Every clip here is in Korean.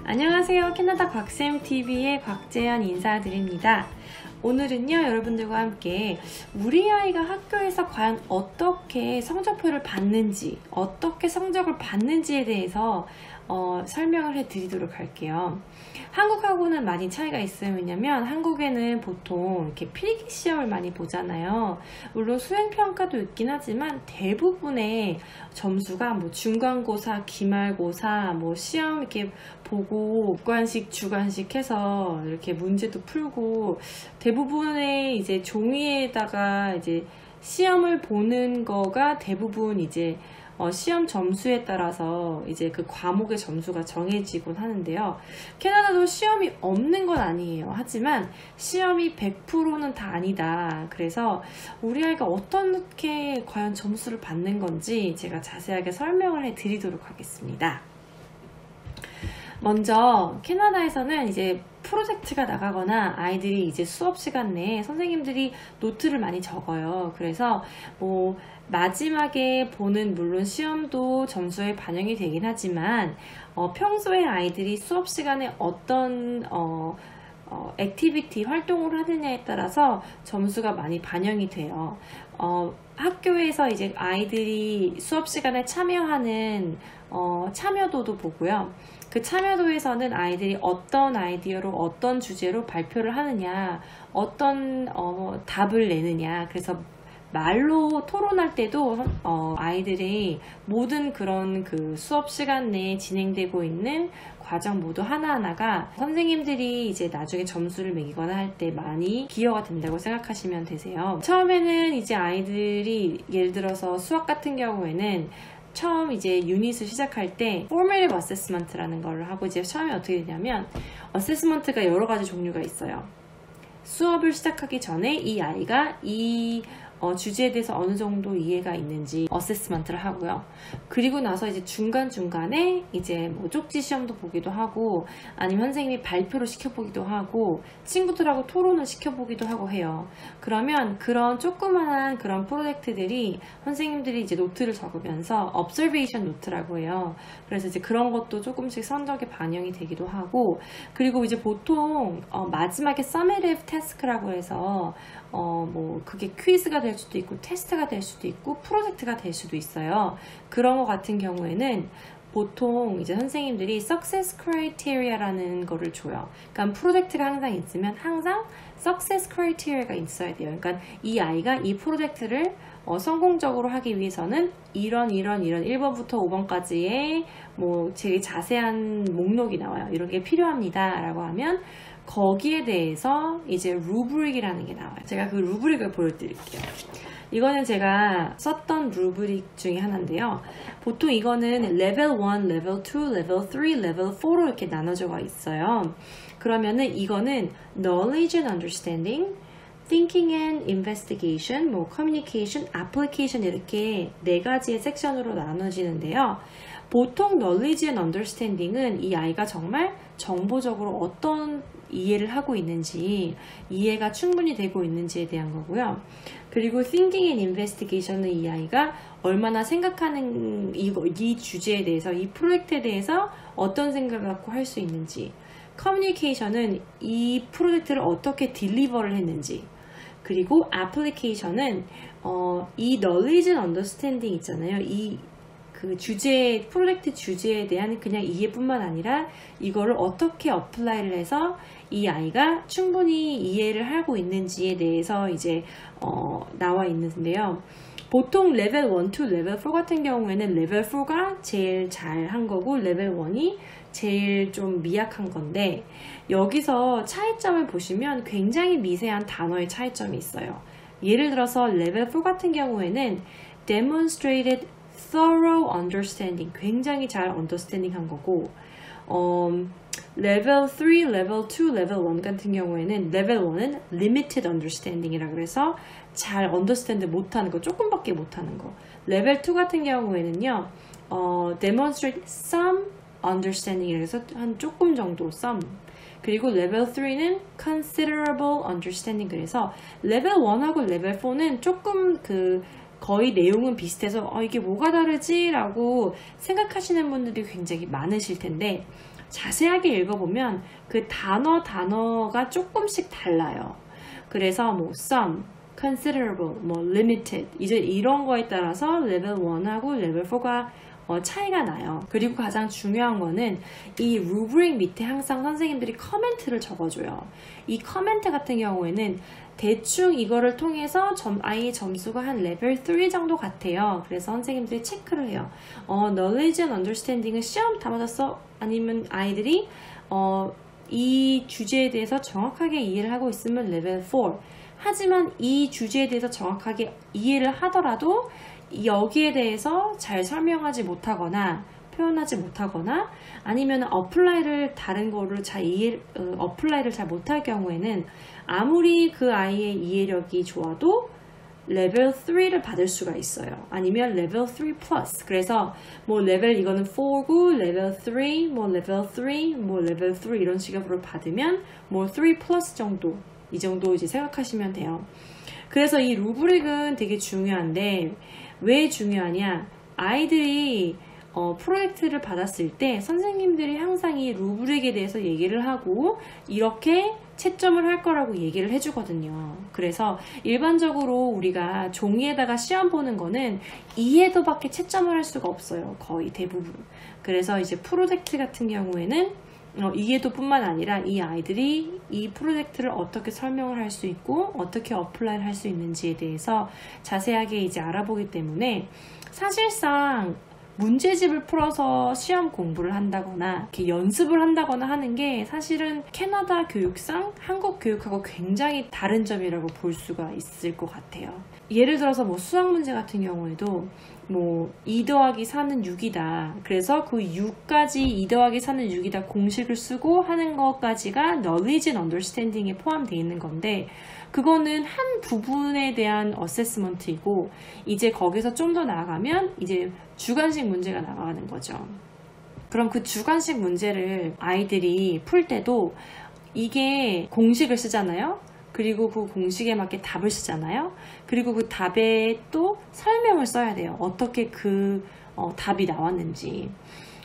안녕하세요. 캐나다 곽쌤TV의 곽재현 인사드립니다. 오늘은요, 여러분들과 함께 우리 아이가 학교에서 과연 어떻게 성적표를 받는지, 어떻게 성적을 받는지에 대해서 설명을 해드리도록 할게요. 한국하고는 많이 차이가 있어요. 왜냐면 한국에는 보통 이렇게 필기 시험을 많이 보잖아요. 물론 수행평가도 있긴 하지만 대부분의 점수가 뭐 중간고사, 기말고사, 뭐 시험 이렇게 보고 주관식, 주관식 해서 이렇게 문제도 풀고 대부분의 이제 종이에다가 이제 시험을 보는 거가 대부분 이제 시험 점수에 따라서 이제 그 과목의 점수가 정해지곤 하는데요. 캐나다도 시험이 없는 건 아니에요. 하지만 시험이 100%는 다 아니다. 그래서 우리 아이가 어떻게 과연 점수를 받는 건지 제가 자세하게 설명을 해드리도록 하겠습니다. 먼저 캐나다에서는 이제 프로젝트가 나가거나 아이들이 이제 수업 시간 내에 선생님들이 노트를 많이 적어요. 그래서 뭐 마지막에 보는 물론 시험도 점수에 반영이 되긴 하지만 평소에 아이들이 수업 시간에 어떤 액티비티 활동을 하느냐에 따라서 점수가 많이 반영이 돼요. 학교에서 이제 아이들이 수업 시간에 참여하는 참여도도 보고요. 그 참여도에서는 아이들이 어떤 아이디어로 어떤 주제로 발표를 하느냐, 어떤 답을 내느냐, 그래서 말로 토론할 때도 아이들이 모든 그런 그 수업 시간 내에 진행되고 있는 과정 모두 하나하나가 선생님들이 이제 나중에 점수를 매기거나 할 때 많이 기여가 된다고 생각하시면 되세요. 처음에는 이제 아이들이 예를 들어서 수학 같은 경우에는 처음 이제 유닛을 시작할 때 Formative Assessment라는 걸 하고 이제 처음에 어떻게 되냐면 어세스먼트가 여러 가지 종류가 있어요. 수업을 시작하기 전에 이 아이가 이 주제에 대해서 어느 정도 이해가 있는지 어세스먼트를 하고요. 그리고 나서 이제 중간중간에 이제 뭐 쪽지 시험도 보기도 하고 아니면 선생님이 발표를 시켜보기도 하고 친구들하고 토론을 시켜보기도 하고 해요. 그러면 그런 조그만한 그런 프로젝트들이 선생님들이 이제 노트를 적으면서 observation 노트라고 해요. 그래서 이제 그런 것도 조금씩 성적에 반영이 되기도 하고 그리고 이제 보통 마지막에 summative task라고 해서 뭐 그게 퀴즈가 될 수도 있고 테스트가 될 수도 있고 프로젝트가 될 수도 있어요. 그런 것 같은 경우에는 보통 이제 선생님들이 success criteria라는 거를 줘요. 그러니까 프로젝트가 항상 있으면 항상 success criteria가 있어야 돼요. 그러니까 이 아이가 이 프로젝트를 성공적으로 하기 위해서는 이런 1번부터 5번까지의 뭐 되게 자세한 목록이 나와요. 이런 게 필요합니다 라고 하면 거기에 대해서 이제 루브릭이라는 게 나와요. 제가 그 루브릭을 보여드릴게요. 이거는 제가 썼던 루브릭 중에 하나인데요. 보통 이거는 레벨 1, 레벨 2, 레벨 3, 레벨 4로 이렇게 나눠져가 있어요. 그러면은 이거는 knowledge and understanding, thinking and investigation, 뭐 communication, application 이렇게 네 가지의 섹션으로 나눠지는데요. 보통 knowledge and understanding은 이 아이가 정말 정보적으로 어떤 이해를 하고 있는지, 이해가 충분히 되고 있는지에 대한 거고요. 그리고 thinking and investigation은 이 아이가 얼마나 생각하는 이 주제에 대해서, 이 프로젝트에 대해서 어떤 생각을 갖고 할 수 있는지, communication은 이 프로젝트를 어떻게 딜리버를 했는지, 그리고 application은 이 knowledge and understanding 있잖아요. 그 주제, 프로젝트 주제에 대한 그냥 이해뿐만 아니라 이거를 어떻게 어플라이를 해서 이 아이가 충분히 이해를 하고 있는지에 대해서 이제 나와 있는데요. 보통 레벨 1, 2, 레벨 4 같은 경우에는 레벨 4가 제일 잘한 거고 레벨 1이 제일 좀 미약한 건데 여기서 차이점을 보시면 굉장히 미세한 단어의 차이점이 있어요. 예를 들어서 레벨 4 같은 경우에는 demonstrated thorough understanding, 굉장히 잘 understanding 한 거고 레벨 3, 레벨 2, 레벨 1 같은 경우에는 레벨 1은 limited understanding이라 그래서 잘 understand 못하는 거, 조금밖에 못하는 거. 레벨 2 같은 경우에는요 demonstrate some understanding이라 해서 한 조금 정도 some. 그리고 레벨 3는 considerable understanding 그래서 레벨 1하고 레벨 4는 조금 거의 내용은 비슷해서 이게 뭐가 다르지? 라고 생각하시는 분들이 굉장히 많으실 텐데 자세하게 읽어보면 그 단어가 조금씩 달라요. 그래서 뭐 some, considerable, 뭐 limited 이제 이런 거에 따라서 레벨 1하고 레벨 4가 차이가 나요. 그리고 가장 중요한 거는 이 루브릭 밑에 항상 선생님들이 커멘트를 적어줘요. 이 커멘트 같은 경우에는 대충 이거를 통해서 아이의 점수가 한 레벨 3 정도 같아요. 그래서 선생님들이 체크를 해요. knowledge and understanding은 시험 다 맞았어? 아니면 아이들이 이 주제에 대해서 정확하게 이해를 하고 있으면 레벨 4. 하지만 이 주제에 대해서 정확하게 이해를 하더라도 여기에 대해서 잘 설명하지 못하거나 표현하지 못하거나 아니면 어플라이를 다른 거를 어플라이를 잘 못할 경우에는 아무리 그 아이의 이해력이 좋아도 레벨 3를 받을 수가 있어요. 아니면 레벨 3 플러스. 그래서 뭐 레벨 이거는 4고 레벨 3, 뭐 레벨 3, 뭐 레벨 3 이런 식으로 받으면 뭐 3 플러스 정도 이 정도 이제 생각하시면 돼요. 그래서 이 루브릭은 되게 중요한데 왜 중요하냐? 아이들이 프로젝트를 받았을 때 선생님들이 항상 이 루브릭에 대해서 얘기를 하고 이렇게 채점을 할 거라고 얘기를 해주거든요. 그래서 일반적으로 우리가 종이에다가 시험 보는 거는 이해도밖에 채점을 할 수가 없어요. 거의 대부분. 그래서 이제 프로젝트 같은 경우에는 이해도뿐만 아니라 이 아이들이 이 프로젝트를 어떻게 설명을 할 수 있고 어떻게 어플라이를 할 수 있는지에 대해서 자세하게 이제 알아보기 때문에 사실상 문제집을 풀어서 시험 공부를 한다거나 이렇게 연습을 한다거나 하는 게 사실은 캐나다 교육상 한국 교육하고 굉장히 다른 점이라고 볼 수가 있을 것 같아요. 예를 들어서 뭐 수학 문제 같은 경우에도 뭐 2 더하기 4는 6이다. 그래서 그 6까지 2 더하기 4는 6이다 공식을 쓰고 하는 것까지가 knowledge and understanding에 포함되어 있는 건데 그거는 한 부분에 대한 어세스먼트이고 이제 거기서 좀 더 나아가면 이제 주관식 문제가 나가는 거죠. 그럼 그 주관식 문제를 아이들이 풀 때도 이게 공식을 쓰잖아요. 그리고 그 공식에 맞게 답을 쓰잖아요. 그리고 그 답에 또 설명을 써야 돼요. 어떻게 그 답이 나왔는지.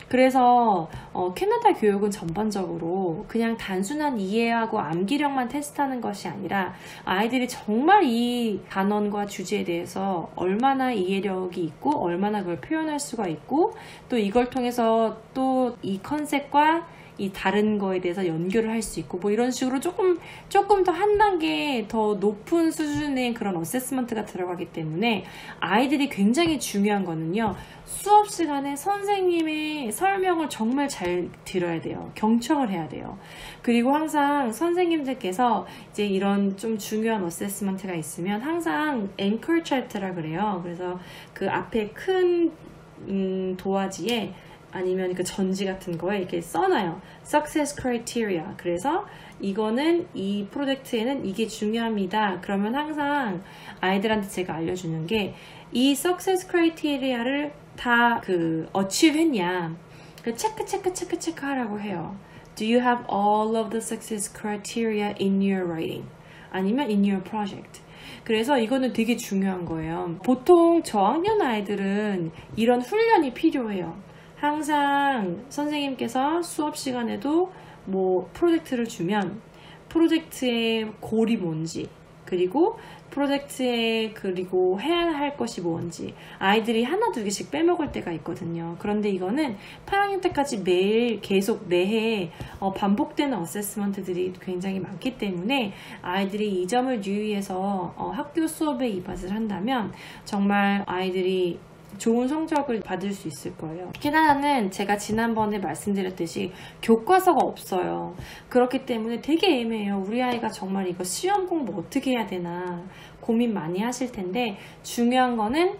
그래서 캐나다 교육은 전반적으로 그냥 단순한 이해하고 암기력만 테스트하는 것이 아니라 아이들이 정말 이 단원과 주제에 대해서 얼마나 이해력이 있고 얼마나 그걸 표현할 수가 있고 또 이걸 통해서 또 이 컨셉과 이 다른 거에 대해서 연결을 할 수 있고 뭐 이런 식으로 조금 더 한 단계 더 높은 수준의 그런 어세스먼트가 들어가기 때문에 아이들이 굉장히 중요한 거는요. 수업 시간에 선생님의 설명을 정말 잘 들어야 돼요. 경청을 해야 돼요. 그리고 항상 선생님들께서 이제 이런 좀 중요한 어세스먼트가 있으면 항상 앵커 차트라 그래요. 그래서 그 앞에 큰 도화지에 아니면 그 전지 같은 거에 이렇게 써놔요. Success Criteria. 그래서 이거는 이 프로젝트에는 이게 중요합니다. 그러면 항상 아이들한테 제가 알려주는 게 이 Success Criteria를 다 achieve 했냐. 그 체크 하라고 해요. Do you have all of the success criteria in your writing? 아니면 in your project? 그래서 이거는 되게 중요한 거예요. 보통 저학년 아이들은 이런 훈련이 필요해요. 항상 선생님께서 수업 시간에도 뭐 프로젝트를 주면 프로젝트의 골이 뭔지 그리고 프로젝트에 그리고 해야 할 것이 뭔지 아이들이 하나 두 개씩 빼먹을 때가 있거든요. 그런데 이거는 8학년 때까지 매일 계속 매해 반복되는 어세스먼트들이 굉장히 많기 때문에 아이들이 이 점을 유의해서 학교 수업에 입학을 한다면 정말 아이들이 좋은 성적을 받을 수 있을 거예요. 캐나다는 제가 지난번에 말씀드렸듯이 교과서가 없어요. 그렇기 때문에 되게 애매해요. 우리 아이가 정말 이거 시험 공부 어떻게 해야 되나 고민 많이 하실 텐데 중요한 거는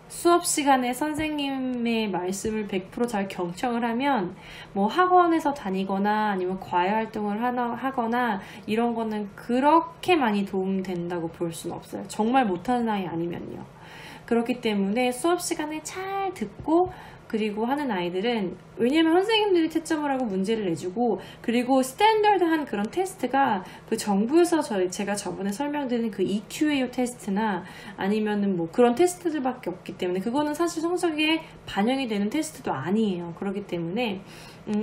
수업 시간에 선생님의 말씀을 100% 잘 경청을 하면 뭐 학원에서 다니거나 아니면 과외 활동을 하거나 이런 거는 그렇게 많이 도움된다고 볼 수는 없어요. 정말 못하는 아이 아니면요. 그렇기 때문에 수업 시간에 잘 듣고 그리고 하는 아이들은, 왜냐면 선생님들이 채점을 하고 문제를 내주고, 그리고 스탠더드한 그런 테스트가 그 정부에서 제가 저번에 설명드린 그 EQAO 테스트나 아니면은 뭐 그런 테스트들밖에 없기 때문에, 그거는 사실 성적에 반영이 되는 테스트도 아니에요. 그렇기 때문에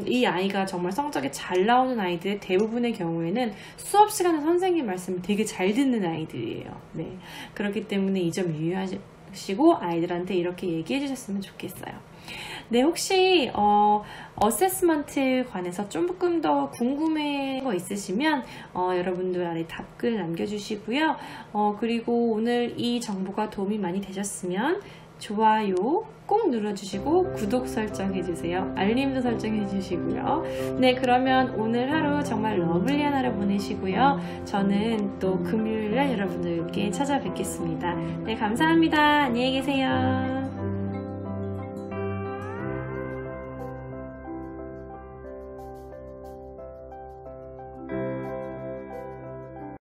이 아이가 정말 성적이 잘 나오는 아이들의 대부분의 경우에는 수업 시간에 선생님 말씀을 되게 잘 듣는 아이들이에요. 네. 그렇기 때문에 이 점 유의하시고 아이들한테 이렇게 얘기해 주셨으면 좋겠어요. 네, 혹시 어세스먼트에 관해서 조금 더 궁금한 거 있으시면 여러분들 아래 답글 남겨주시고요. 그리고 오늘 이 정보가 도움이 많이 되셨으면 좋아요 꼭 눌러주시고 구독 설정해주세요. 알림도 설정해주시고요. 네, 그러면 오늘 하루 정말 러블리한 하루 보내시고요. 저는 또 금요일날 여러분들께 찾아뵙겠습니다. 네, 감사합니다. 안녕히 계세요.